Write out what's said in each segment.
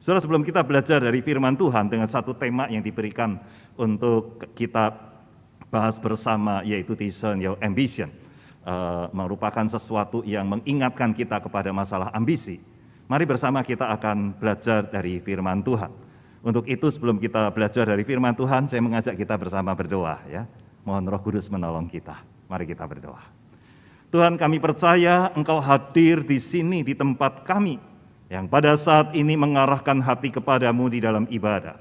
Saudara, sebelum kita belajar dari firman Tuhan dengan satu tema yang diberikan untuk kita bahas bersama, yaitu Discern Your Ambition, merupakan sesuatu yang mengingatkan kita kepada masalah ambisi. Mari bersama kita akan belajar dari firman Tuhan. Untuk itu sebelum kita belajar dari firman Tuhan, saya mengajak kita bersama berdoa ya. Mohon Roh Kudus menolong kita. Mari kita berdoa. Tuhan, kami percaya Engkau hadir di sini di tempat kami yang pada saat ini mengarahkan hati kepadamu di dalam ibadah.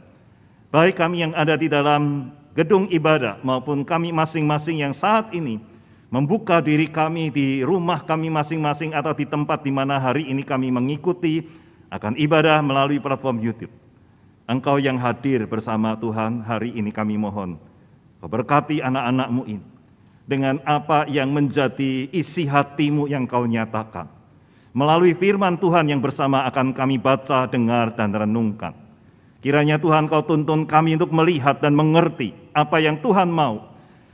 Baik kami yang ada di dalam gedung ibadah maupun kami masing-masing yang saat ini membuka diri kami di rumah kami masing-masing atau di tempat di mana hari ini kami mengikuti akan ibadah melalui platform YouTube. Engkau yang hadir bersama Tuhan, hari ini kami mohon berkati anak-anak-Mu ini dengan apa yang menjadi isi hati-Mu yang Kau nyatakan. Melalui firman Tuhan yang bersama akan kami baca, dengar, dan renungkan. Kiranya Tuhan Kau tuntun kami untuk melihat dan mengerti apa yang Tuhan mau.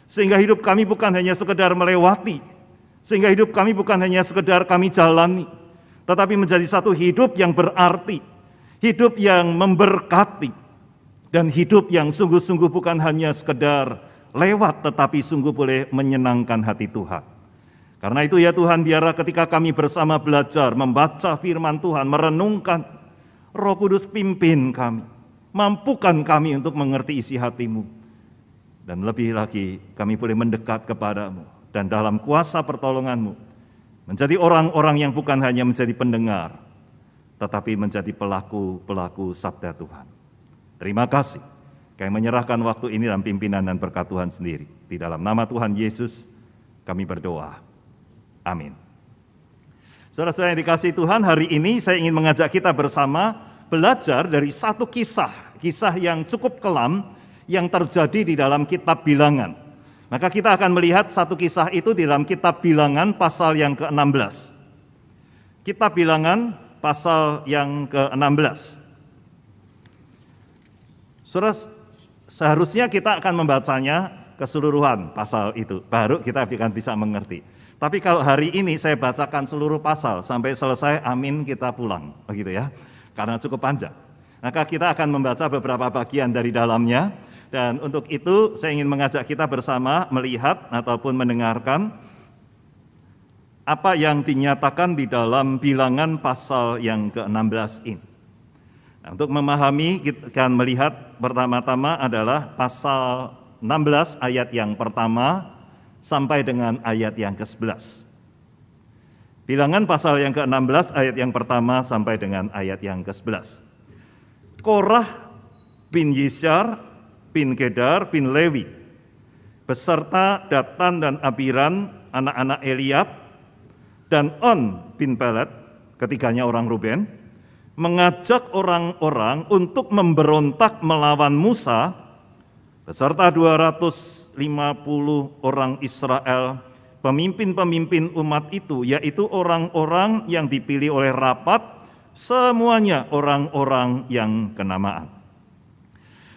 Sehingga hidup kami bukan hanya sekedar melewati. Sehingga hidup kami bukan hanya sekedar kami jalani. Tetapi menjadi satu hidup yang berarti. Hidup yang memberkati. Dan hidup yang sungguh-sungguh bukan hanya sekedar lewat, tetapi sungguh boleh menyenangkan hati Tuhan. Karena itu ya Tuhan, biarlah ketika kami bersama belajar, membaca firman Tuhan, merenungkan, Roh Kudus pimpin kami, mampukan kami untuk mengerti isi hati-Mu. Dan lebih lagi kami boleh mendekat kepada-Mu, dan dalam kuasa pertolongan-Mu, menjadi orang-orang yang bukan hanya menjadi pendengar, tetapi menjadi pelaku-pelaku sabda Tuhan. Terima kasih, kami menyerahkan waktu ini dalam pimpinan dan berkat Tuhan sendiri. Di dalam nama Tuhan Yesus kami berdoa. Amin. Saudara-saudara yang dikasihi Tuhan, hari ini saya ingin mengajak kita bersama belajar dari satu kisah yang cukup kelam yang terjadi di dalam kitab Bilangan. Maka kita akan melihat satu kisah itu di dalam kitab Bilangan pasal yang ke-16. Kitab Bilangan pasal yang ke-16. Saudara, seharusnya kita akan membacanya keseluruhan pasal itu, baru kita akan bisa mengerti. Tapi kalau hari ini saya bacakan seluruh pasal sampai selesai, amin, kita pulang, begitu ya, karena cukup panjang. Maka kita akan membaca beberapa bagian dari dalamnya, dan untuk itu saya ingin mengajak kita bersama melihat ataupun mendengarkan apa yang dinyatakan di dalam Bilangan pasal yang ke-16 ini. Nah, untuk memahami, kita akan melihat pertama-tama adalah pasal 16 ayat yang pertama sampai dengan ayat yang ke-11. Bilangan pasal yang ke-16 ayat yang pertama sampai dengan ayat yang ke-11. Korah bin Yishar bin Kedar bin Lewi beserta Datan dan Abiran anak-anak Eliab dan On bin Pelet, ketiganya orang Ruben, mengajak orang-orang untuk memberontak melawan Musa beserta 250 orang Israel, pemimpin-pemimpin umat itu, yaitu orang-orang yang dipilih oleh rapat, semuanya orang-orang yang kenamaan.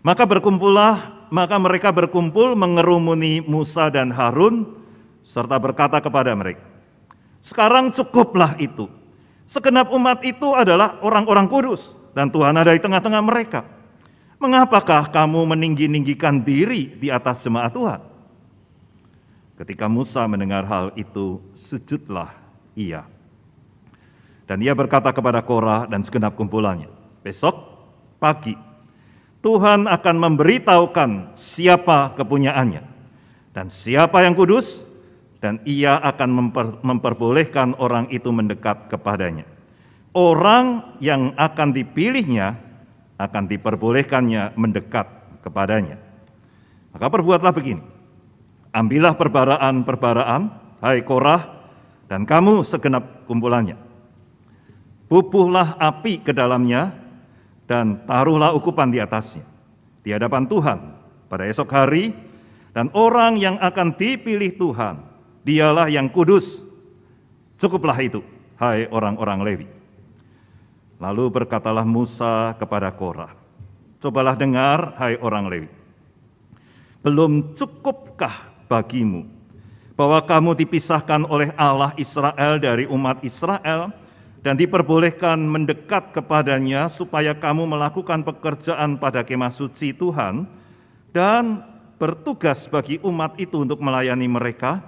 Maka mereka berkumpul mengerumuni Musa dan Harun, serta berkata kepada mereka, "Sekarang cukuplah itu. Segenap umat itu adalah orang-orang kudus, dan Tuhan ada di tengah-tengah mereka. Mengapakah kamu meninggi-ninggikan diri di atas jemaat Tuhan?" Ketika Musa mendengar hal itu, sujudlah ia. Dan ia berkata kepada Korah dan segenap kumpulannya, "Besok pagi Tuhan akan memberitahukan siapa kepunyaannya dan siapa yang kudus, dan ia akan memperbolehkan orang itu mendekat kepadanya. Orang yang akan dipilihnya akan diperbolehkannya mendekat kepadanya. Maka perbuatlah begini, ambillah perbaraan-perbaraan, hai Korah, dan kamu segenap kumpulannya. Bubuhlah api ke dalamnya, dan taruhlah ukupan di atasnya, di hadapan Tuhan pada esok hari, dan orang yang akan dipilih Tuhan, dialah yang kudus. Cukuplah itu, hai orang-orang Lewi." Lalu berkatalah Musa kepada Korah, "Cobalah dengar, hai orang Lewi. Belum cukupkah bagimu bahwa kamu dipisahkan oleh Allah Israel dari umat Israel dan diperbolehkan mendekat kepadanya supaya kamu melakukan pekerjaan pada kemah suci Tuhan dan bertugas bagi umat itu untuk melayani mereka,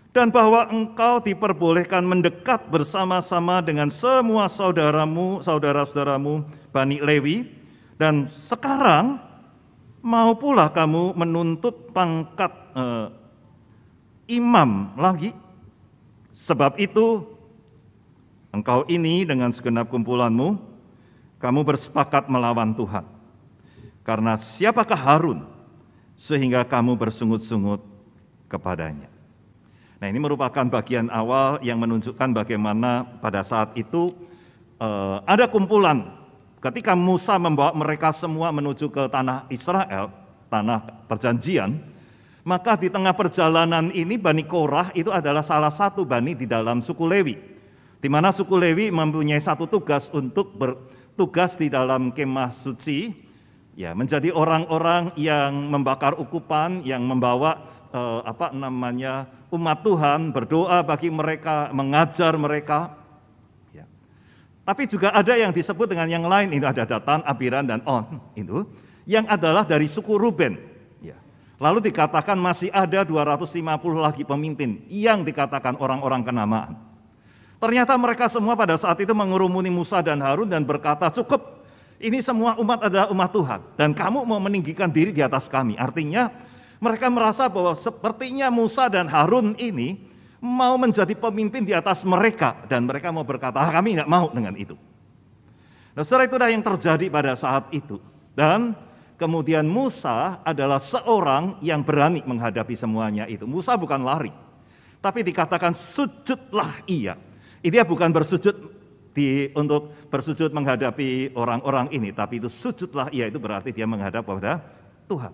dan bahwa engkau diperbolehkan mendekat bersama-sama dengan semua saudara-saudaramu Bani Lewi, dan sekarang mau pula kamu menuntut pangkat imam lagi. Sebab itu engkau ini dengan segenap kumpulanmu, kamu bersepakat melawan Tuhan. Karena siapakah Harun sehingga kamu bersungut-sungut kepadanya? Nah, ini merupakan bagian awal yang menunjukkan bagaimana pada saat itu ada kumpulan ketika Musa membawa mereka semua menuju ke tanah Israel, tanah perjanjian, maka di tengah perjalanan ini Bani Korah itu adalah salah satu bani di dalam suku Lewi, di mana suku Lewi mempunyai satu tugas untuk bertugas di dalam kemah suci, ya, menjadi orang-orang yang membakar ukupan, yang membawa umat Tuhan, berdoa bagi mereka, mengajar mereka. Ya. Tapi juga ada yang disebut dengan yang lain, itu ada Datan, Abiram, dan On, itu yang adalah dari suku Ruben. Lalu dikatakan masih ada 250 lagi pemimpin yang dikatakan orang-orang kenamaan. Ternyata mereka semua pada saat itu mengurumuni Musa dan Harun dan berkata, cukup, ini semua umat adalah umat Tuhan dan kamu mau meninggikan diri di atas kami. Artinya mereka merasa bahwa sepertinya Musa dan Harun ini mau menjadi pemimpin di atas mereka, dan mereka mau berkata, kami tidak mau dengan itu. Nah, saudara, itulah yang terjadi pada saat itu. Dan kemudian Musa adalah seorang yang berani menghadapi semuanya itu. Musa bukan lari, tapi dikatakan sujudlah ia. Dia bukan bersujud untuk bersujud menghadapi orang-orang ini, tapi itu sujudlah ia, itu berarti dia menghadap kepada Tuhan.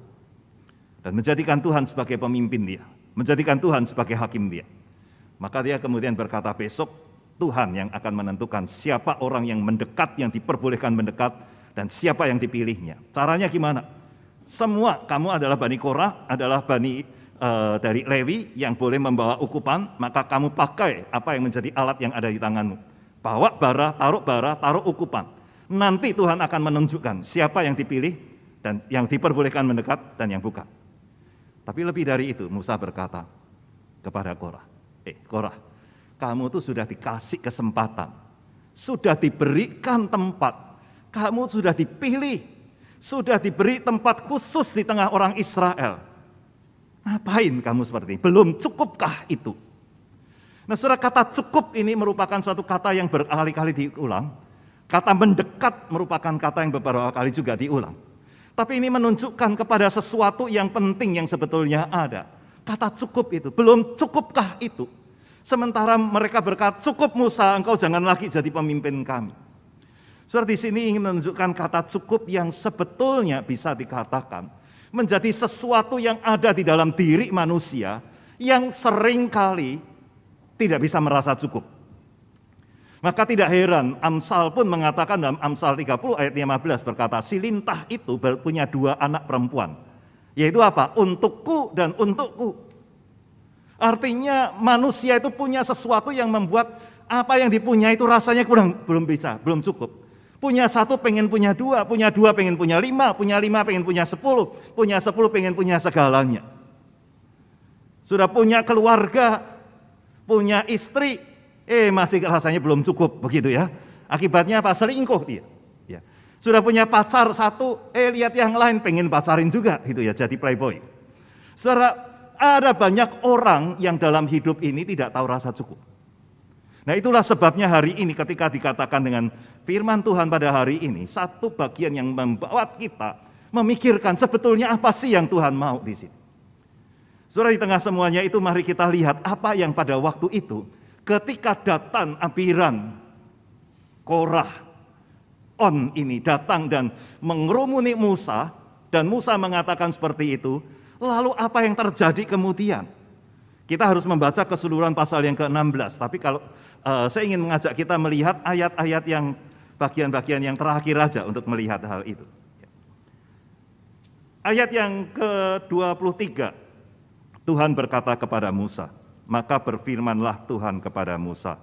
Dan menjadikan Tuhan sebagai pemimpin dia, menjadikan Tuhan sebagai hakim dia. Maka dia kemudian berkata, besok Tuhan yang akan menentukan siapa orang yang mendekat, yang diperbolehkan mendekat, dan siapa yang dipilihnya. Caranya gimana? Semua kamu adalah Bani Korah, adalah Bani dari Lewi yang boleh membawa ukupan, maka kamu pakai apa yang menjadi alat yang ada di tanganmu. Bawa bara, taruh ukupan. Nanti Tuhan akan menunjukkan siapa yang dipilih dan yang diperbolehkan mendekat dan yang bukan. Tapi lebih dari itu, Musa berkata kepada Korah, Korah, kamu tuh sudah dikasih kesempatan, sudah diberikan tempat, kamu sudah dipilih, sudah diberi tempat khusus di tengah orang Israel. Ngapain kamu seperti ini? Belum cukupkah itu? Nah, saudara, kata cukup ini merupakan satu kata yang berkali-kali diulang. Kata mendekat merupakan kata yang beberapa kali juga diulang. Tapi ini menunjukkan kepada sesuatu yang penting yang sebetulnya ada. Kata cukup itu, belum cukupkah itu? Sementara mereka berkata, cukup Musa, engkau jangan lagi jadi pemimpin kami. Saudara, di sini ingin menunjukkan kata cukup yang sebetulnya bisa dikatakan menjadi sesuatu yang ada di dalam diri manusia yang seringkali tidak bisa merasa cukup. Maka tidak heran Amsal pun mengatakan dalam Amsal 30 ayat 15 berkata, si lintah itu punya 2 anak perempuan. Yaitu apa? Untukku dan untukku. Artinya manusia itu punya sesuatu yang membuat apa yang dipunyai itu rasanya belum cukup. Punya 1 pengen punya 2, punya 2 pengen punya 5, punya 5 pengen punya 10, punya 10 pengen punya segalanya. Sudah punya keluarga, punya istri, masih rasanya belum cukup, begitu ya. Akibatnya apa? Selingkuh dia. Ya. Sudah punya pacar 1, lihat yang lain pengen pacarin juga, gitu ya, jadi playboy. Saudara, ada banyak orang yang dalam hidup ini tidak tahu rasa cukup. Nah, itulah sebabnya hari ini ketika dikatakan dengan firman Tuhan pada hari ini, satu bagian yang membawa kita memikirkan sebetulnya apa sih yang Tuhan mau di sini. Saudara, di tengah semuanya itu mari kita lihat apa yang pada waktu itu ketika Datan, Abiram, Korah, On ini datang dan mengerumuni Musa, dan Musa mengatakan seperti itu, lalu apa yang terjadi kemudian? Kita harus membaca keseluruhan pasal yang ke-16, tapi kalau saya ingin mengajak kita melihat ayat-ayat yang bagian-bagian yang terakhir aja untuk melihat hal itu. Ayat yang ke-23, Tuhan berkata kepada Musa, maka berfirmanlah Tuhan kepada Musa,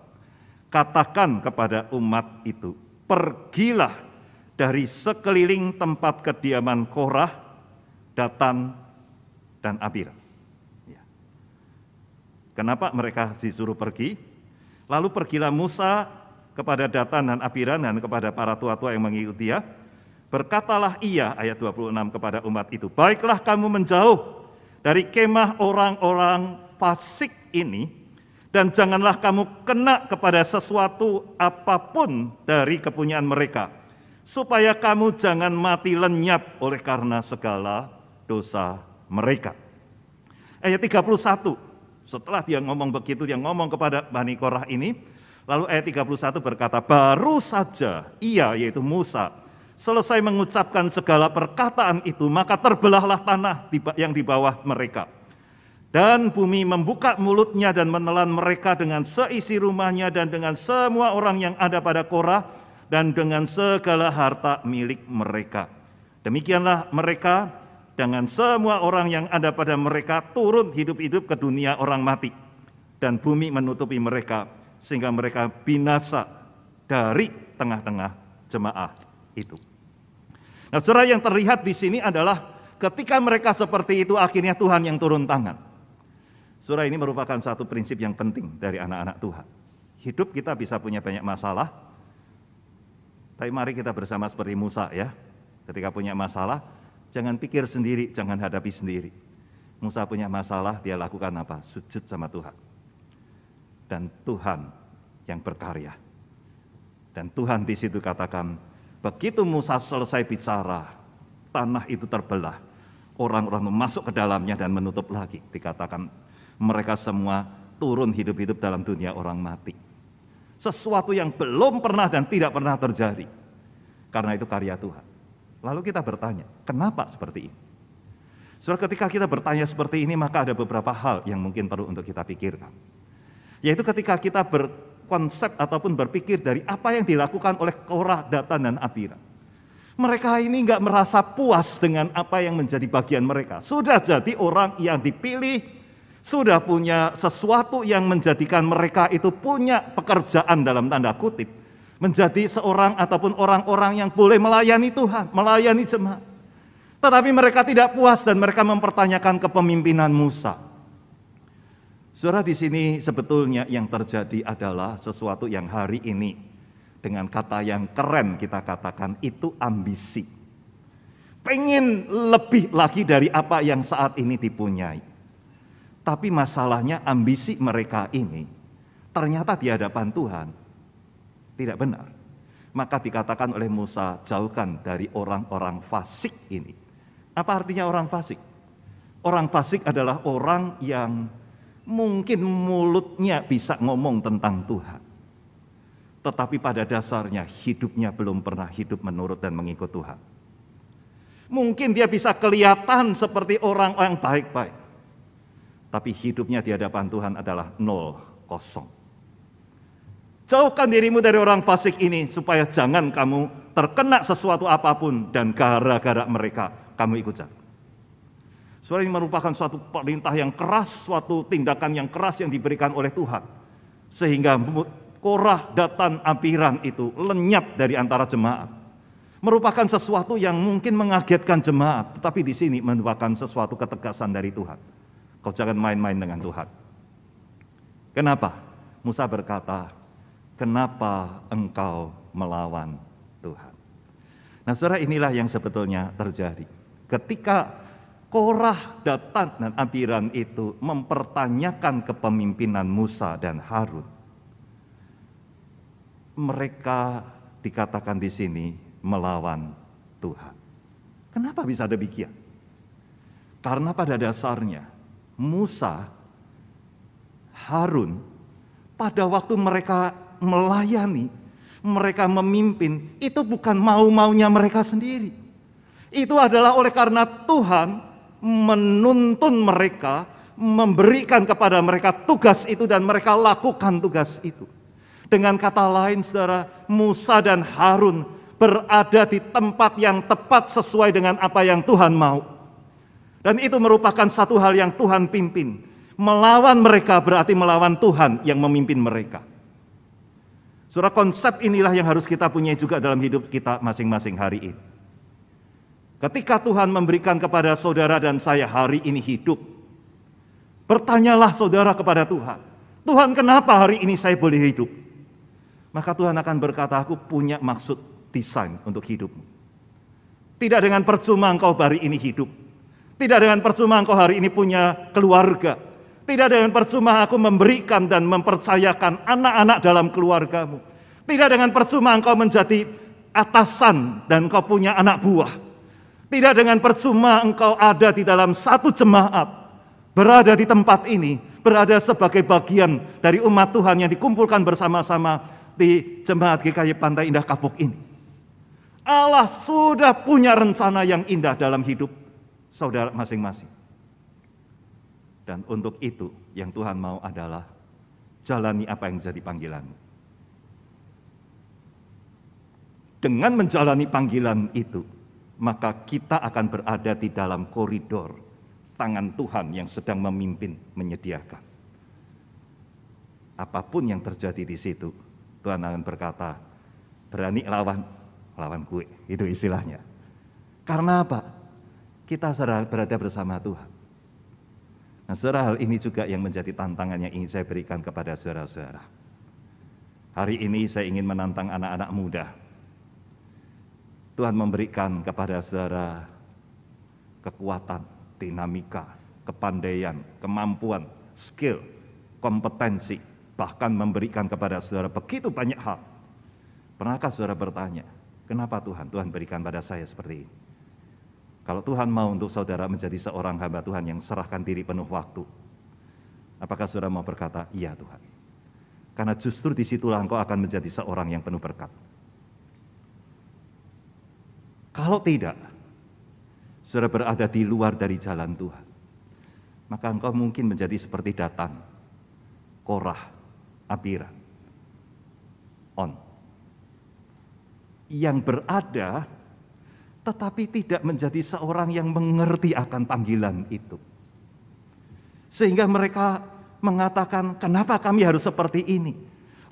katakan kepada umat itu, pergilah dari sekeliling tempat kediaman Korah, Datan, dan Abiram. Ya. Kenapa mereka disuruh pergi? Lalu pergilah Musa kepada Datan dan Abiram dan kepada para tua-tua yang mengikuti dia. Berkatalah ia, ayat 26 kepada umat itu, baiklah kamu menjauh dari kemah orang-orang fasik ini, dan janganlah kamu kena kepada sesuatu apapun dari kepunyaan mereka, supaya kamu jangan mati lenyap oleh karena segala dosa mereka. Ayat 31, setelah dia ngomong begitu, dia ngomong kepada Bani Korah ini, lalu ayat 31 berkata, baru saja ia, yaitu Musa, selesai mengucapkan segala perkataan itu, maka terbelahlah tanah yang di bawah mereka. Dan bumi membuka mulutnya dan menelan mereka dengan seisi rumahnya dan dengan semua orang yang ada pada Korah dan dengan segala harta milik mereka. Demikianlah mereka dengan semua orang yang ada pada mereka turun hidup-hidup ke dunia orang mati. Dan bumi menutupi mereka sehingga mereka binasa dari tengah-tengah jemaah itu. Nah, saudara, yang terlihat di sini adalah ketika mereka seperti itu akhirnya Tuhan yang turun tangan. Saudara, ini merupakan satu prinsip yang penting dari anak-anak Tuhan. Hidup kita bisa punya banyak masalah, tapi mari kita bersama seperti Musa ya. Ketika punya masalah, jangan pikir sendiri, jangan hadapi sendiri. Musa punya masalah, dia lakukan apa? Sujud sama Tuhan. Dan Tuhan yang berkarya. Dan Tuhan di situ katakan, begitu Musa selesai bicara, tanah itu terbelah. Orang-orang masuk ke dalamnya dan menutup lagi. Dikatakan mereka semua turun hidup-hidup dalam dunia orang mati. Sesuatu yang belum pernah dan tidak pernah terjadi. Karena itu karya Tuhan. Lalu kita bertanya, kenapa seperti ini? Saudara, ketika kita bertanya seperti ini, maka ada beberapa hal yang mungkin perlu untuk kita pikirkan. Yaitu ketika kita berkonsep ataupun berpikir dari apa yang dilakukan oleh Korah, Datan, dan Abiram. Mereka ini enggak merasa puas dengan apa yang menjadi bagian mereka. Sudah jadi orang yang dipilih, sudah punya sesuatu yang menjadikan mereka itu punya pekerjaan dalam tanda kutip. Menjadi seorang ataupun orang-orang yang boleh melayani Tuhan, melayani jemaat. Tetapi mereka tidak puas dan mereka mempertanyakan kepemimpinan Musa. Saudara, di sini sebetulnya yang terjadi adalah sesuatu yang hari ini dengan kata yang keren kita katakan itu ambisi. Pengen lebih lagi dari apa yang saat ini dipunyai. Tapi masalahnya ambisi mereka ini ternyata di hadapan Tuhan tidak benar. Maka dikatakan oleh Musa, jauhkan dari orang-orang fasik ini. Apa artinya orang fasik? Orang fasik adalah orang yang mungkin mulutnya bisa ngomong tentang Tuhan. Tetapi pada dasarnya hidupnya belum pernah hidup menurut dan mengikut Tuhan. Mungkin dia bisa kelihatan seperti orang yang baik-baik. Tapi hidupnya di hadapan Tuhan adalah 0, kosong. Jauhkan dirimu dari orang fasik ini supaya jangan kamu terkena sesuatu apapun dan gara-gara mereka kamu ikut jahat. Saudara, ini merupakan suatu perintah yang keras, suatu tindakan yang keras yang diberikan oleh Tuhan. Sehingga Korah, Datan, Abiram itu lenyap dari antara jemaat. Merupakan sesuatu yang mungkin mengagetkan jemaat, tetapi di sini merupakan sesuatu ketegasan dari Tuhan. Kau jangan main-main dengan Tuhan. Kenapa? Musa berkata, kenapa engkau melawan Tuhan? Nah, saudara, inilah yang sebetulnya terjadi. Ketika Korah, Datan, dan Abiram itu mempertanyakan kepemimpinan Musa dan Harun, mereka dikatakan di sini melawan Tuhan. Kenapa bisa demikian? Karena pada dasarnya Musa, Harun, pada waktu mereka melayani, mereka memimpin, itu bukan mau-maunya mereka sendiri. Itu adalah oleh karena Tuhan menuntun mereka, memberikan kepada mereka tugas itu dan mereka lakukan tugas itu. Dengan kata lain, saudara, Musa dan Harun berada di tempat yang tepat sesuai dengan apa yang Tuhan mau. Dan itu merupakan satu hal yang Tuhan pimpin. Melawan mereka berarti melawan Tuhan yang memimpin mereka. Saudara, konsep inilah yang harus kita punya juga dalam hidup kita masing-masing hari ini. Ketika Tuhan memberikan kepada saudara dan saya hari ini hidup, bertanyalah saudara kepada Tuhan, Tuhan, kenapa hari ini saya boleh hidup? Maka Tuhan akan berkata, aku punya maksud desain untuk hidupmu. Tidak dengan percuma engkau hari ini hidup. Tidak dengan percuma engkau hari ini punya keluarga. Tidak dengan percuma aku memberikan dan mempercayakan anak-anak dalam keluargamu. Tidak dengan percuma engkau menjadi atasan dan engkau punya anak buah. Tidak dengan percuma engkau ada di dalam satu jemaat, berada di tempat ini, berada sebagai bagian dari umat Tuhan yang dikumpulkan bersama-sama di Jemaat GKY Pantai Indah Kapuk ini. Allah sudah punya rencana yang indah dalam hidup saudara masing-masing. Dan untuk itu yang Tuhan mau adalah jalani apa yang menjadi panggilanmu. Dengan menjalani panggilan itu, maka kita akan berada di dalam koridor tangan Tuhan yang sedang memimpin, menyediakan. Apapun yang terjadi di situ, Tuhan akan berkata, berani lawan gue, itu istilahnya. Karena apa? Kita berada bersama Tuhan. Nah, saudara, hal ini juga yang menjadi tantangan yang ingin saya berikan kepada saudara-saudara. Hari ini saya ingin menantang anak-anak muda. Tuhan memberikan kepada saudara kekuatan, dinamika, kepandaian, kemampuan, skill, kompetensi, bahkan memberikan kepada saudara begitu banyak hal. Pernahkah saudara bertanya, kenapa Tuhan berikan pada saya seperti ini? Kalau Tuhan mau untuk saudara menjadi seorang hamba Tuhan yang serahkan diri penuh waktu, apakah saudara mau berkata, iya Tuhan? Karena justru disitulah engkau akan menjadi seorang yang penuh berkat. Kalau tidak, saudara berada di luar dari jalan Tuhan, maka engkau mungkin menjadi seperti Datan, Korah, Abiram, On, yang berada tetapi tidak menjadi seorang yang mengerti akan panggilan itu. Sehingga mereka mengatakan, kenapa kami harus seperti ini?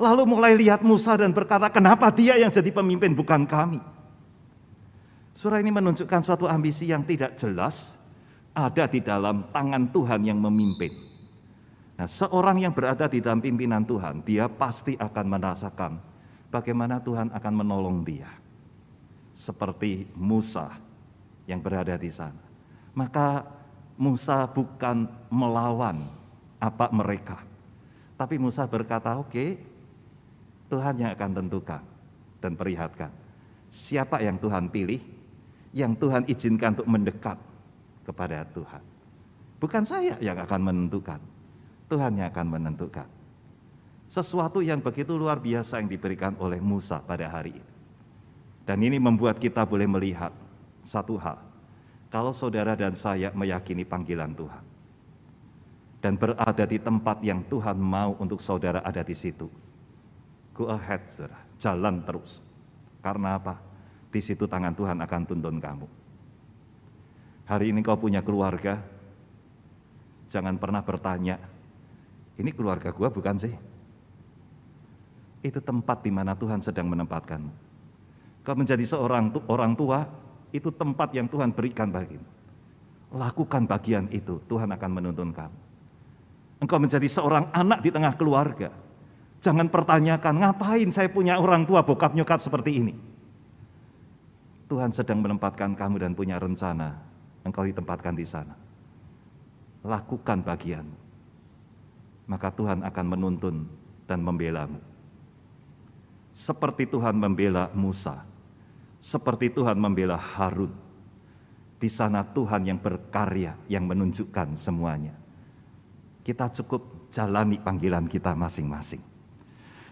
Lalu mulai lihat Musa dan berkata, kenapa dia yang jadi pemimpin bukan kami? Surah ini menunjukkan suatu ambisi yang tidak jelas ada di dalam tangan Tuhan yang memimpin. Nah, seorang yang berada di dalam pimpinan Tuhan, dia pasti akan merasakan bagaimana Tuhan akan menolong dia. Seperti Musa yang berada di sana. Maka Musa bukan melawan apa mereka. Tapi Musa berkata, oke, Tuhan yang akan tentukan dan perlihatkan. Siapa yang Tuhan pilih, yang Tuhan izinkan untuk mendekat kepada Tuhan. Bukan saya yang akan menentukan, Tuhan yang akan menentukan. Sesuatu yang begitu luar biasa yang diberikan oleh Musa pada hari ini. Dan ini membuat kita boleh melihat satu hal. Kalau saudara dan saya meyakini panggilan Tuhan dan berada di tempat yang Tuhan mau untuk saudara ada di situ, go ahead, saudara, jalan terus. Karena apa? Di situ tangan Tuhan akan tuntun kamu. Hari ini kau punya keluarga, jangan pernah bertanya, ini keluarga gua bukan sih? Itu tempat di mana Tuhan sedang menempatkanmu. Kau menjadi seorang orang tua, itu tempat yang Tuhan berikan bagimu. Lakukan bagian itu, Tuhan akan menuntun kamu. Engkau menjadi seorang anak di tengah keluarga. Jangan pertanyakan, ngapain saya punya orang tua bokap nyokap seperti ini. Tuhan sedang menempatkan kamu dan punya rencana, engkau ditempatkan di sana. Lakukan bagianmu. Maka Tuhan akan menuntun dan membelamu. Seperti Tuhan membela Musa. Seperti Tuhan membela Harun. Di sana Tuhan yang berkarya, yang menunjukkan semuanya. Kita cukup jalani panggilan kita masing-masing.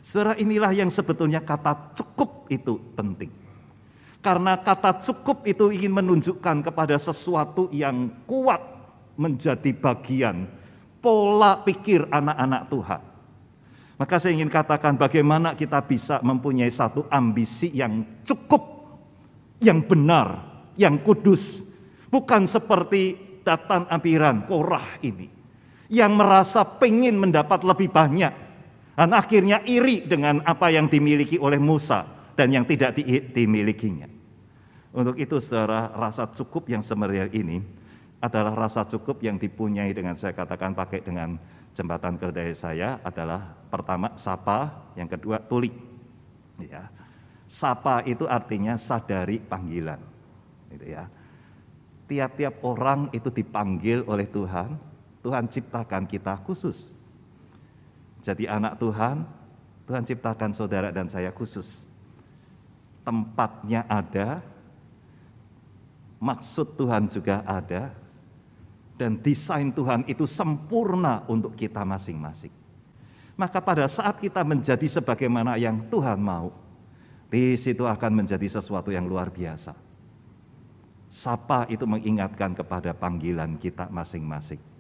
Saudara, inilah yang sebetulnya kata cukup itu penting. Karena kata cukup itu ingin menunjukkan kepada sesuatu yang kuat menjadi bagian pola pikir anak-anak Tuhan. Maka saya ingin katakan bagaimana kita bisa mempunyai satu ambisi yang cukup, yang benar, yang kudus. Bukan seperti Datan, Abiram, Korah ini. Yang merasa pengen mendapat lebih banyak. Dan akhirnya iri dengan apa yang dimiliki oleh Musa dan yang tidak dimilikinya. Untuk itu saudara, rasa cukup yang sebenarnya ini adalah rasa cukup yang dipunyai dengan, saya katakan pakai dengan jembatan keledai saya, adalah pertama sapa, yang kedua tuli. Ya. Sapa itu artinya sadari panggilan. Gitu ya. Tiap-tiap orang itu dipanggil oleh Tuhan, Tuhan ciptakan kita khusus. Jadi anak Tuhan, Tuhan ciptakan saudara dan saya khusus. Tempatnya ada, maksud Tuhan juga ada, dan desain Tuhan itu sempurna untuk kita masing-masing. Maka pada saat kita menjadi sebagaimana yang Tuhan mau, di situ akan menjadi sesuatu yang luar biasa. Sapa itu mengingatkan kepada panggilan kita masing-masing.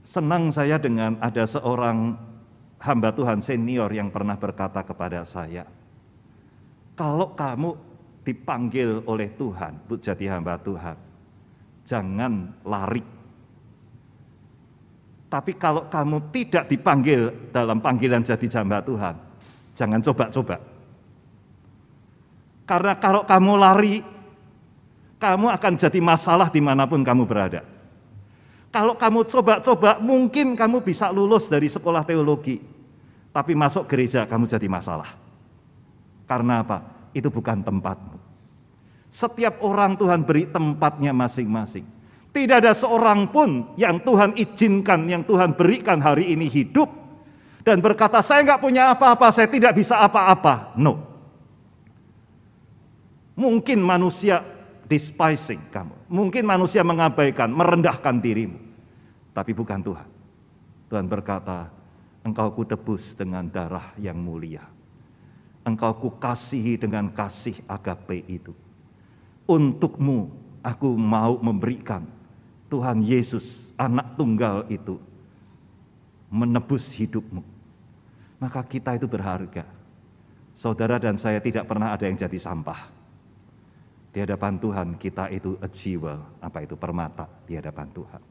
Senang saya dengan ada seorang hamba Tuhan senior yang pernah berkata kepada saya, kalau kamu dipanggil oleh Tuhan untuk jadi hamba Tuhan, jangan lari. Tapi kalau kamu tidak dipanggil dalam panggilan jadi hamba Tuhan, jangan coba-coba. Karena kalau kamu lari, kamu akan jadi masalah dimanapun kamu berada. Kalau kamu coba-coba, mungkin kamu bisa lulus dari sekolah teologi, tapi masuk gereja kamu jadi masalah. Karena apa? Itu bukan tempatmu. Setiap orang Tuhan beri tempatnya masing-masing. Tidak ada seorang pun yang Tuhan izinkan, yang Tuhan berikan hari ini hidup dan berkata, saya nggak punya apa-apa, saya tidak bisa apa-apa. No. Mungkin manusia despising kamu. Mungkin manusia mengabaikan, merendahkan dirimu. Tapi bukan Tuhan. Tuhan berkata, engkau kutebus dengan darah yang mulia. Engkau kukasihi dengan kasih agape itu. Untukmu aku mau memberikan Tuhan Yesus, anak tunggal itu, menebus hidupmu. Maka kita itu berharga. Saudara dan saya tidak pernah ada yang jadi sampah. Di hadapan Tuhan kita itu a jewel, apa itu permata di hadapan Tuhan.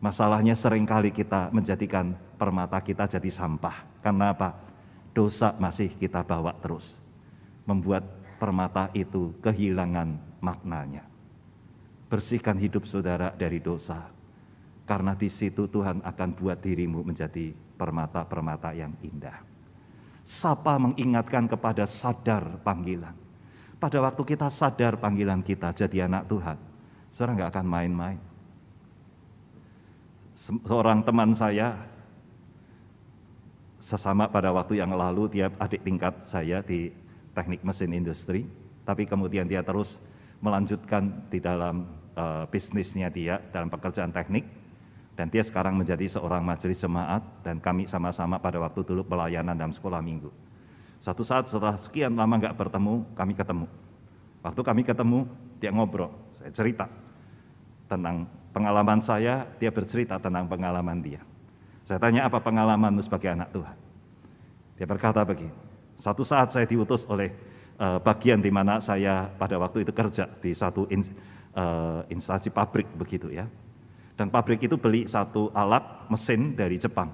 Masalahnya seringkali kita menjadikan permata kita jadi sampah. Karena apa? Dosa masih kita bawa terus. Membuat permata itu kehilangan maknanya. Bersihkan hidup saudara dari dosa. Karena di situ Tuhan akan buat dirimu menjadi permata-permata yang indah. Sapa mengingatkan kepada sadar panggilan. Pada waktu kita sadar panggilan kita jadi anak Tuhan, saudara nggak akan main-main. Seorang teman saya, sesama pada waktu yang lalu, dia adik tingkat saya di teknik mesin industri, tapi kemudian dia terus melanjutkan di dalam bisnisnya dia, dalam pekerjaan teknik, dan dia sekarang menjadi seorang majelis jemaat, dan kami sama-sama pada waktu dulu pelayanan dalam sekolah minggu. Satu saat setelah sekian lama nggak bertemu, kami ketemu. Waktu kami ketemu, dia ngobrol, saya cerita tentang pengalaman saya, dia bercerita tentang pengalaman dia. Saya tanya, apa pengalamanmu sebagai anak Tuhan? Dia berkata begini, satu saat saya diutus oleh bagian di mana saya pada waktu itu kerja di satu instansi pabrik begitu ya. Dan pabrik itu beli satu alat mesin dari Jepang.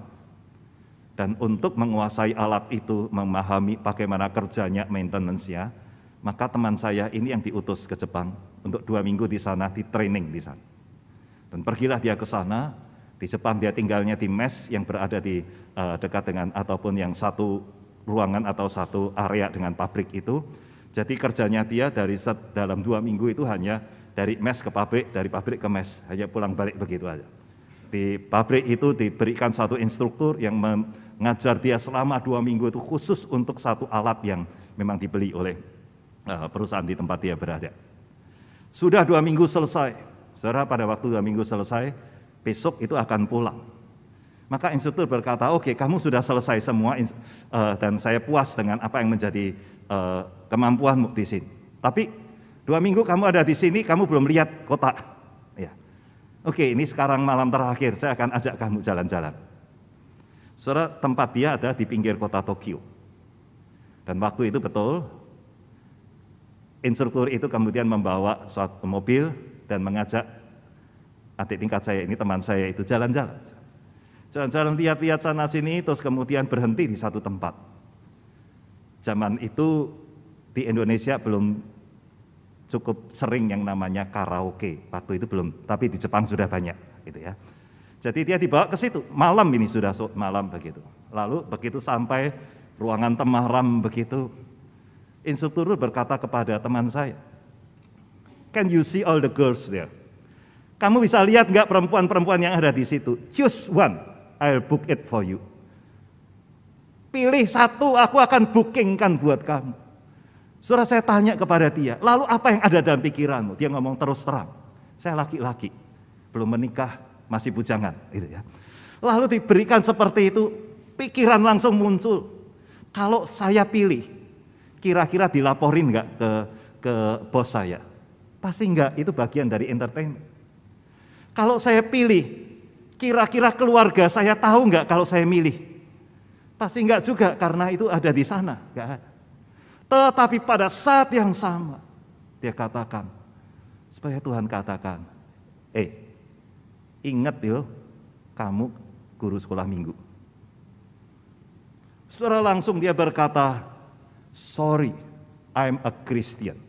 Dan untuk menguasai alat itu, memahami bagaimana kerjanya, maintenance-nya, maka teman saya ini yang diutus ke Jepang untuk 2 minggu di sana, di training di sana. Dan pergilah dia ke sana, di Jepang dia tinggalnya di mes yang berada di dekat dengan ataupun yang satu ruangan atau satu area dengan pabrik itu. Jadi kerjanya dia dalam 2 minggu itu hanya dari mes ke pabrik, dari pabrik ke mes, hanya pulang balik begitu aja. Di pabrik itu diberikan satu instruktur yang mengajar dia selama 2 minggu itu khusus untuk satu alat yang memang dibeli oleh perusahaan di tempat dia berada. Sudah 2 minggu selesai, saudara, pada waktu 2 minggu selesai, besok itu akan pulang. Maka instruktur berkata, oke, kamu sudah selesai semua dan saya puas dengan apa yang menjadi kemampuanmu di sini. Tapi 2 minggu kamu ada di sini, kamu belum lihat kota. Ya. Oke, ini sekarang malam terakhir, saya akan ajak kamu jalan-jalan. Saudara, tempat dia ada di pinggir kota Tokyo. Dan waktu itu betul, instruktur itu kemudian membawa suatu mobil dan mengajak adik tingkat saya, ini teman saya itu jalan-jalan. Jalan-jalan lihat-lihat sana sini, terus kemudian berhenti di satu tempat. Zaman itu di Indonesia belum cukup sering yang namanya karaoke. Waktu itu belum, tapi di Jepang sudah banyak, gitu ya. Jadi dia dibawa ke situ, malam ini sudah malam begitu. Lalu begitu sampai ruangan temaram begitu, instruktur berkata kepada teman saya, "Can you see all the girls there? Kamu bisa lihat nggak perempuan-perempuan yang ada di situ? Choose one, I'll book it for you." Pilih satu, aku akan bookingkan buat kamu. Saudara, saya tanya kepada dia, lalu apa yang ada dalam pikiranmu? Dia ngomong terus terang, saya laki-laki, belum menikah, masih bujangan, gitu ya. Lalu diberikan seperti itu, pikiran langsung muncul. Kalau saya pilih, kira-kira dilaporin nggak ke bos saya? Pasti enggak, itu bagian dari entertainment. Kalau saya pilih, kira-kira keluarga saya tahu enggak kalau saya milih? Pasti enggak juga, karena itu ada di sana. Enggak ada. Tetapi pada saat yang sama, dia katakan, seperti Tuhan katakan, ingat yo, kamu guru sekolah minggu. Saudara, langsung dia berkata, "Sorry, I'm a Christian."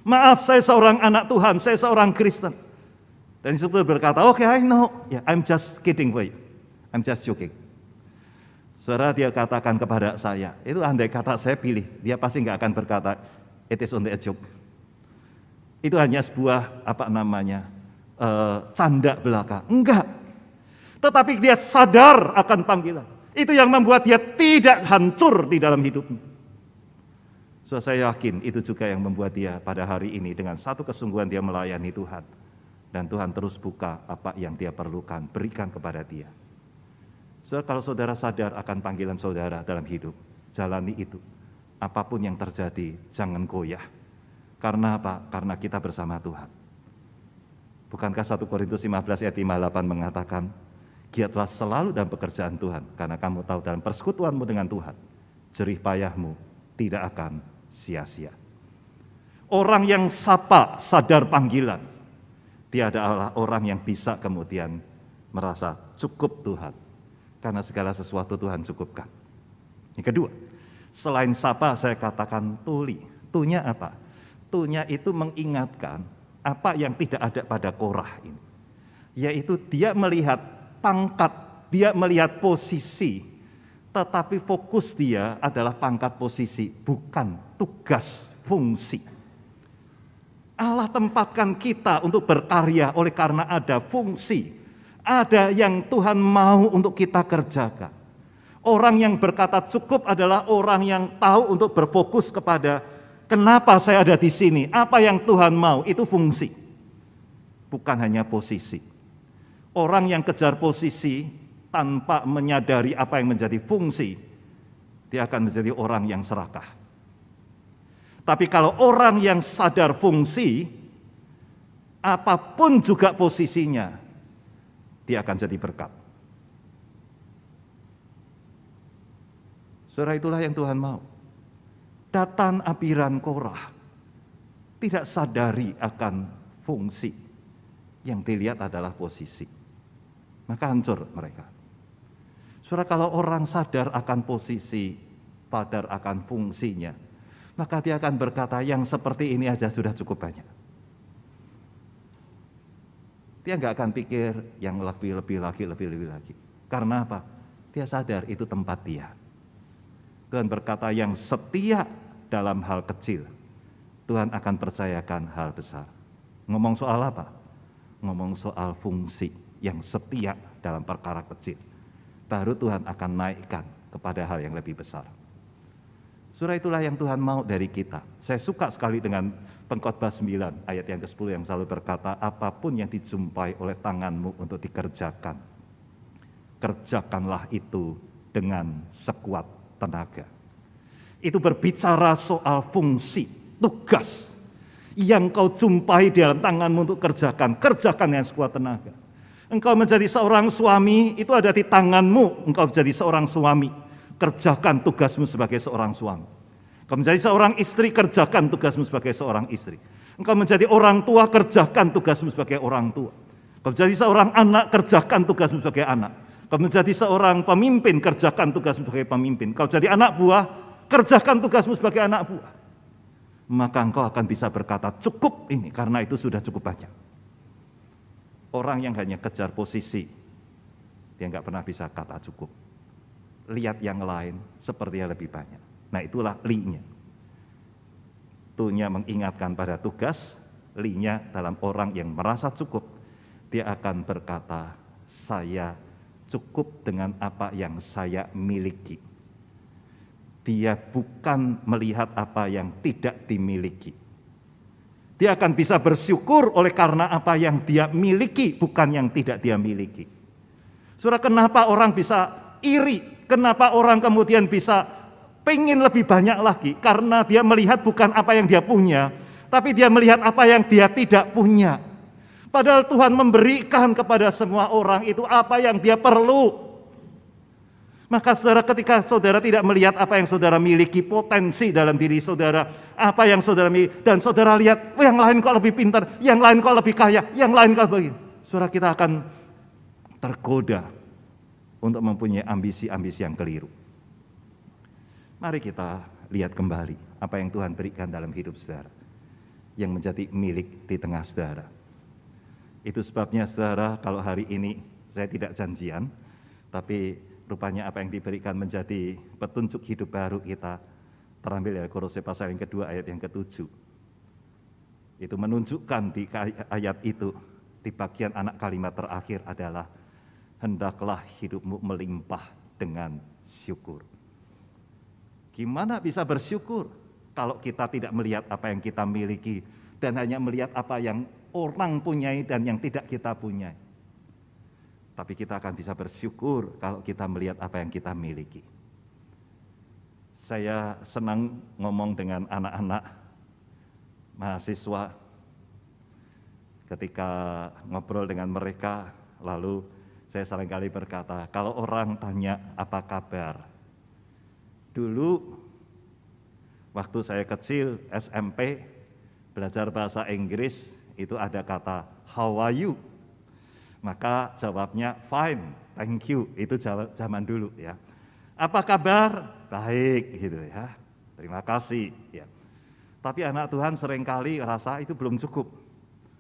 Maaf, saya seorang anak Tuhan, saya seorang Kristen. Dan instruktur berkata, "Okay, I know, yeah, I'm just kidding for you. I'm just joking." Saudara, dia katakan kepada saya, itu andai kata saya pilih, dia pasti nggak akan berkata, "It is only a joke." Itu hanya sebuah canda belaka. Enggak. Tetapi dia sadar akan panggilan. Itu yang membuat dia tidak hancur di dalam hidupnya. So, saya yakin itu juga yang membuat dia pada hari ini dengan satu kesungguhan dia melayani Tuhan. Dan Tuhan terus buka apa yang dia perlukan, berikan kepada dia. So, kalau saudara sadar akan panggilan saudara dalam hidup, jalani itu. Apapun yang terjadi, jangan goyah. Karena apa? Karena kita bersama Tuhan. Bukankah 1 Korintus 15 ayat 58 mengatakan, "Giatlah selalu dalam pekerjaan Tuhan, karena kamu tahu dalam persekutuanmu dengan Tuhan, jerih payahmu tidak akan sia-sia." Orang yang sadar panggilan, dia adalah orang yang bisa kemudian merasa cukup Tuhan. Karena segala sesuatu Tuhan cukupkan. Yang kedua, selain sapa saya katakan tuli. Tunya apa? Tunya itu mengingatkan apa yang tidak ada pada Korah ini. Yaitu dia melihat pangkat, dia melihat posisi, tetapi fokus dia adalah pangkat posisi, bukan tugas fungsi. Allah tempatkan kita untuk berkarya oleh karena ada fungsi. Ada yang Tuhan mau untuk kita kerjakan. Orang yang berkata cukup adalah orang yang tahu untuk berfokus kepada kenapa saya ada di sini, apa yang Tuhan mau, itu fungsi. Bukan hanya posisi. Orang yang kejar posisi tanpa menyadari apa yang menjadi fungsi, dia akan menjadi orang yang serakah. Tapi kalau orang yang sadar fungsi, apapun juga posisinya, dia akan jadi berkat. Saudara, itulah yang Tuhan mau. Datan Abiram Korah tidak sadari akan fungsi. Yang dilihat adalah posisi. Maka hancur mereka. Saudara, kalau orang sadar akan posisi, sadar akan fungsinya, maka dia akan berkata, yang seperti ini aja sudah cukup banyak. Dia nggak akan pikir yang lebih lagi. Karena apa? Dia sadar itu tempat dia. Tuhan berkata yang setia dalam hal kecil, Tuhan akan percayakan hal besar. Ngomong soal apa? Ngomong soal fungsi yang setia dalam perkara kecil. Baru Tuhan akan naikkan kepada hal yang lebih besar. Surah itulah yang Tuhan mau dari kita. Saya suka sekali dengan Pengkhotbah 9 ayat yang ke-10 yang selalu berkata, apapun yang dijumpai oleh tanganmu untuk dikerjakan, kerjakanlah itu dengan sekuat tenaga. Itu berbicara soal fungsi, tugas yang kau jumpai di dalam tanganmu untuk kerjakan dengan sekuat tenaga. Engkau menjadi seorang suami, itu ada di tanganmu, engkau menjadi seorang suami, kerjakan tugasmu sebagai seorang suami. Engkau menjadi seorang istri, kerjakan tugasmu sebagai seorang istri. Engkau menjadi orang tua, kerjakan tugasmu sebagai orang tua. Engkau menjadi seorang anak, kerjakan tugasmu sebagai anak. Kau menjadi seorang pemimpin, kerjakan tugasmu sebagai pemimpin. Kau jadi anak buah, kerjakan tugasmu sebagai anak buah. Maka engkau akan bisa berkata, cukup ini, karena itu sudah cukup banyak. Orang yang hanya kejar posisi, dia nggak pernah bisa kata cukup. Lihat yang lain sepertinya lebih banyak. Nah itulah li-nya. Tu-nya mengingatkan pada tugas, li-nya dalam orang yang merasa cukup. Dia akan berkata, saya cukup dengan apa yang saya miliki. Dia bukan melihat apa yang tidak dimiliki. Dia akan bisa bersyukur oleh karena apa yang dia miliki, bukan yang tidak dia miliki. Saudara, kenapa orang bisa iri? Kenapa orang kemudian bisa pengen lebih banyak lagi? Karena dia melihat bukan apa yang dia punya, tapi dia melihat apa yang dia tidak punya. Padahal Tuhan memberikan kepada semua orang itu apa yang dia perlu. Maka saudara, ketika saudara tidak melihat apa yang saudara miliki, potensi dalam diri saudara, apa yang saudara miliki, dan saudara lihat, yang lain kok lebih pintar, yang lain kok lebih kaya, yang lain kok begini. Saudara, kita akan tergoda untuk mempunyai ambisi-ambisi yang keliru. Mari kita lihat kembali apa yang Tuhan berikan dalam hidup saudara, yang menjadi milik di tengah saudara. Itu sebabnya saudara, kalau hari ini saya tidak janjian, tapi rupanya apa yang diberikan menjadi petunjuk hidup baru kita, terambil dari Kolose pasal yang kedua ayat yang ke-7. Itu menunjukkan di ayat itu, di bagian anak kalimat terakhir adalah, hendaklah hidupmu melimpah dengan syukur. Gimana bisa bersyukur kalau kita tidak melihat apa yang kita miliki, dan hanya melihat apa yang orang punyai dan yang tidak kita punyai. Tapi kita akan bisa bersyukur kalau kita melihat apa yang kita miliki. Saya senang ngomong dengan anak-anak mahasiswa. Ketika ngobrol dengan mereka, lalu saya seringkali berkata, kalau orang tanya apa kabar? Dulu waktu saya kecil SMP belajar bahasa Inggris, itu ada kata how are you? Maka jawabnya fine, thank you. Itu zaman dulu ya. Apa kabar? Baik gitu ya. Terima kasih ya. Tapi anak Tuhan seringkali rasa itu belum cukup.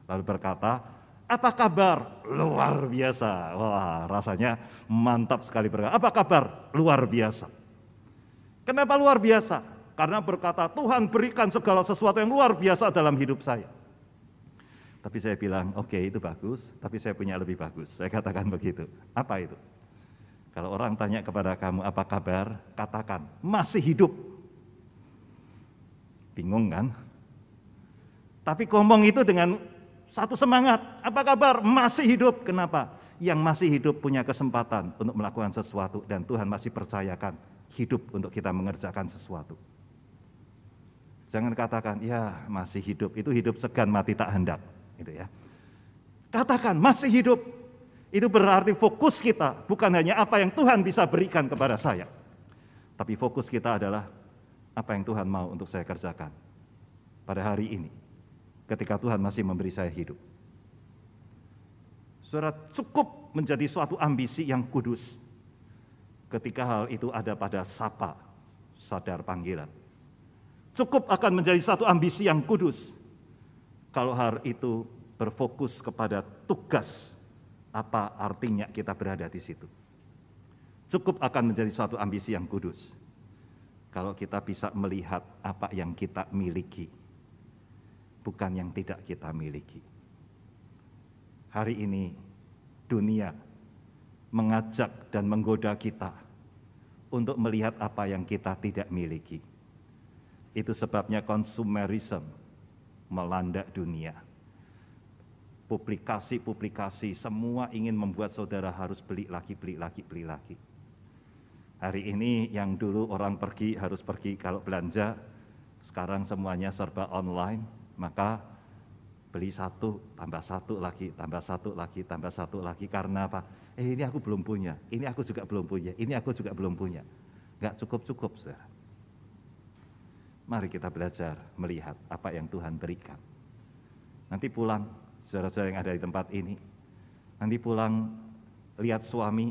Lalu berkata, apa kabar? Luar biasa. Wah, rasanya mantap sekali berkata, apa kabar? Luar biasa. Kenapa luar biasa? Karena berkata, Tuhan berikan segala sesuatu yang luar biasa dalam hidup saya. Tapi saya bilang, oke, itu bagus, tapi saya punya lebih bagus. Saya katakan begitu. Apa itu? Kalau orang tanya kepada kamu, apa kabar? Katakan, masih hidup. Bingung kan? Tapi ngomong itu dengan satu semangat. Apa kabar? Masih hidup. Kenapa? Yang masih hidup punya kesempatan untuk melakukan sesuatu, dan Tuhan masih percayakan hidup untuk kita mengerjakan sesuatu. Jangan katakan, ya masih hidup. Itu hidup segan mati tak hendak. Gitu ya. Katakan masih hidup. Itu berarti fokus kita bukan hanya apa yang Tuhan bisa berikan kepada saya, tapi fokus kita adalah apa yang Tuhan mau untuk saya kerjakan pada hari ini, ketika Tuhan masih memberi saya hidup. Saudara, cukup menjadi suatu ambisi yang kudus ketika hal itu ada pada sapa, sadar panggilan. Cukup akan menjadi satu ambisi yang kudus kalau hal itu berfokus kepada tugas, apa artinya kita berada di situ. Cukup akan menjadi suatu ambisi yang kudus kalau kita bisa melihat apa yang kita miliki, bukan yang tidak kita miliki. Hari ini dunia mengajak dan menggoda kita untuk melihat apa yang kita tidak miliki. Itu sebabnya konsumerisme melanda dunia. Publikasi-publikasi semua ingin membuat saudara harus beli lagi. Hari ini yang dulu orang harus pergi kalau belanja, sekarang semuanya serba online, maka beli satu, tambah satu lagi. Karena apa? Ini aku belum punya, ini aku juga belum punya. Nggak cukup, saudara. Mari kita belajar melihat apa yang Tuhan berikan. Nanti pulang, saudara-saudara yang ada di tempat ini, nanti pulang lihat suami,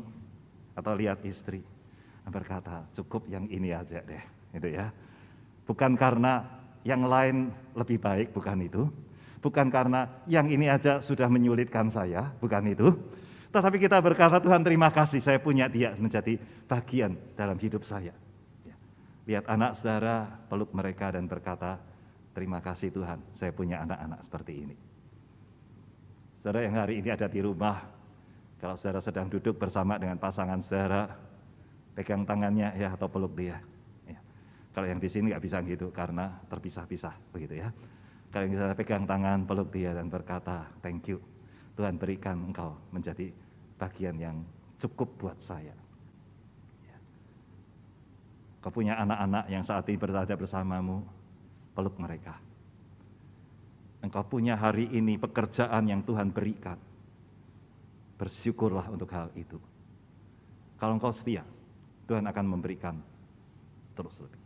atau lihat istri, berkata cukup yang ini aja deh, gitu ya. Bukan karena yang lain lebih baik, bukan itu. Bukan karena yang ini aja sudah menyulitkan saya, bukan itu. Tetapi kita berkata, Tuhan terima kasih saya punya dia menjadi bagian dalam hidup saya. Lihat anak saudara, peluk mereka dan berkata, terima kasih Tuhan, saya punya anak-anak seperti ini. Saudara yang hari ini ada di rumah, kalau saudara sedang duduk bersama dengan pasangan saudara, pegang tangannya ya atau peluk dia. Ya. Kalau yang di sini nggak bisa gitu karena terpisah-pisah begitu ya. Kalau yang bisa pegang tangan, peluk dia dan berkata, thank you, Tuhan berikan engkau menjadi bagian yang cukup buat saya. Kau punya anak-anak yang saat ini berada bersamamu, peluk mereka. Engkau punya hari ini pekerjaan yang Tuhan berikan. Bersyukurlah untuk hal itu. Kalau engkau setia, Tuhan akan memberikan terus lebih.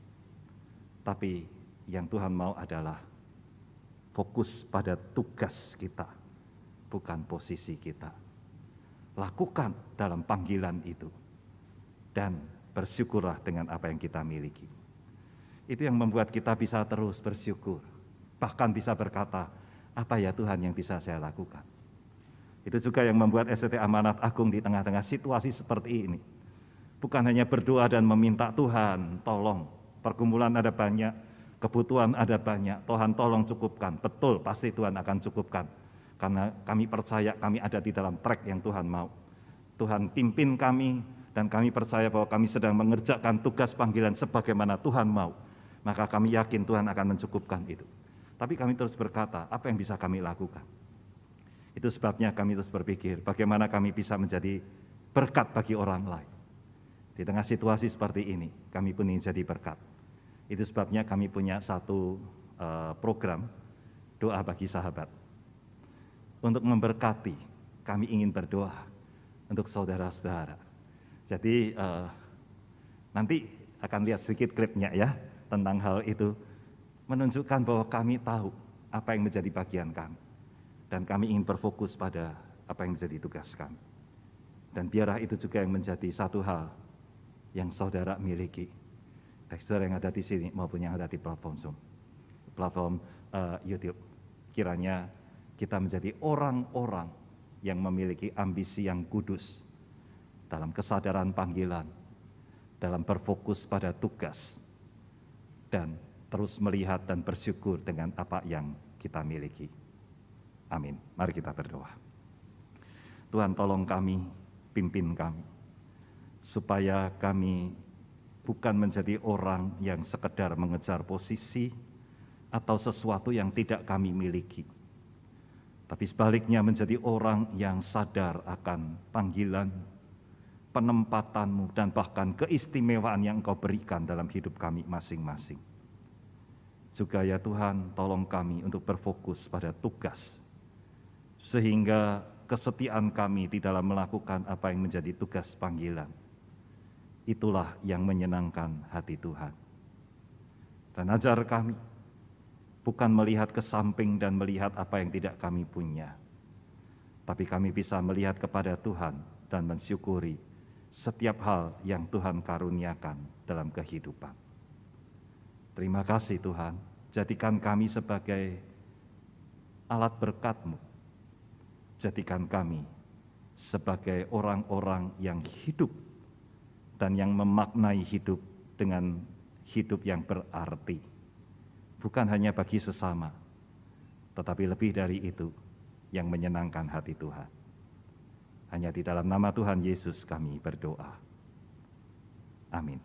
Tapi yang Tuhan mau adalah fokus pada tugas kita, bukan posisi kita. Lakukan dalam panggilan itu. Dan bersyukurlah dengan apa yang kita miliki. Itu yang membuat kita bisa terus bersyukur. Bahkan bisa berkata, apa ya Tuhan yang bisa saya lakukan? Itu juga yang membuat SDT Amanat Agung di tengah-tengah situasi seperti ini. Bukan hanya berdoa dan meminta Tuhan, tolong. Pergumulan ada banyak, kebutuhan ada banyak. Tuhan tolong cukupkan. Betul, pasti Tuhan akan cukupkan. Karena kami percaya kami ada di dalam track yang Tuhan mau. Tuhan pimpin kami, dan kami percaya bahwa kami sedang mengerjakan tugas panggilan sebagaimana Tuhan mau. Maka kami yakin Tuhan akan mencukupkan itu. Tapi kami terus berkata, apa yang bisa kami lakukan? Itu sebabnya kami terus berpikir, bagaimana kami bisa menjadi berkat bagi orang lain. Di tengah situasi seperti ini, kami pun ingin jadi berkat. Itu sebabnya kami punya satu program, doa bagi sahabat. Untuk memberkati, kami ingin berdoa untuk saudara-saudara. Jadi nanti akan lihat sedikit klipnya ya tentang hal itu. Menunjukkan bahwa kami tahu apa yang menjadi bagian kami. Dan kami ingin berfokus pada apa yang menjadi tugas kami. Dan biarlah itu juga yang menjadi satu hal yang saudara miliki. Baik saudara yang ada di sini maupun yang ada di platform Zoom, platform YouTube. Kiranya kita menjadi orang-orang yang memiliki ambisi yang kudus. Dalam kesadaran panggilan, dalam berfokus pada tugas, dan terus melihat dan bersyukur dengan apa yang kita miliki. Amin. Mari kita berdoa. Tuhan tolong kami, pimpin kami, supaya kami bukan menjadi orang yang sekedar mengejar posisi atau sesuatu yang tidak kami miliki. Tapi sebaliknya menjadi orang yang sadar akan panggilan, penempatan-Mu, dan bahkan keistimewaan yang Engkau berikan dalam hidup kami masing-masing. Juga ya Tuhan, tolong kami untuk berfokus pada tugas, sehingga kesetiaan kami di dalam melakukan apa yang menjadi tugas panggilan, itulah yang menyenangkan hati Tuhan. Dan ajar kami, bukan melihat ke samping dan melihat apa yang tidak kami punya, tapi kami bisa melihat kepada Tuhan dan mensyukuri setiap hal yang Tuhan karuniakan dalam kehidupan. Terima kasih Tuhan, jadikan kami sebagai alat berkat-Mu. Jadikan kami sebagai orang-orang yang hidup dan yang memaknai hidup dengan hidup yang berarti. Bukan hanya bagi sesama, tetapi lebih dari itu yang menyenangkan hati Tuhan. Hanya di dalam nama Tuhan Yesus kami berdoa. Amin.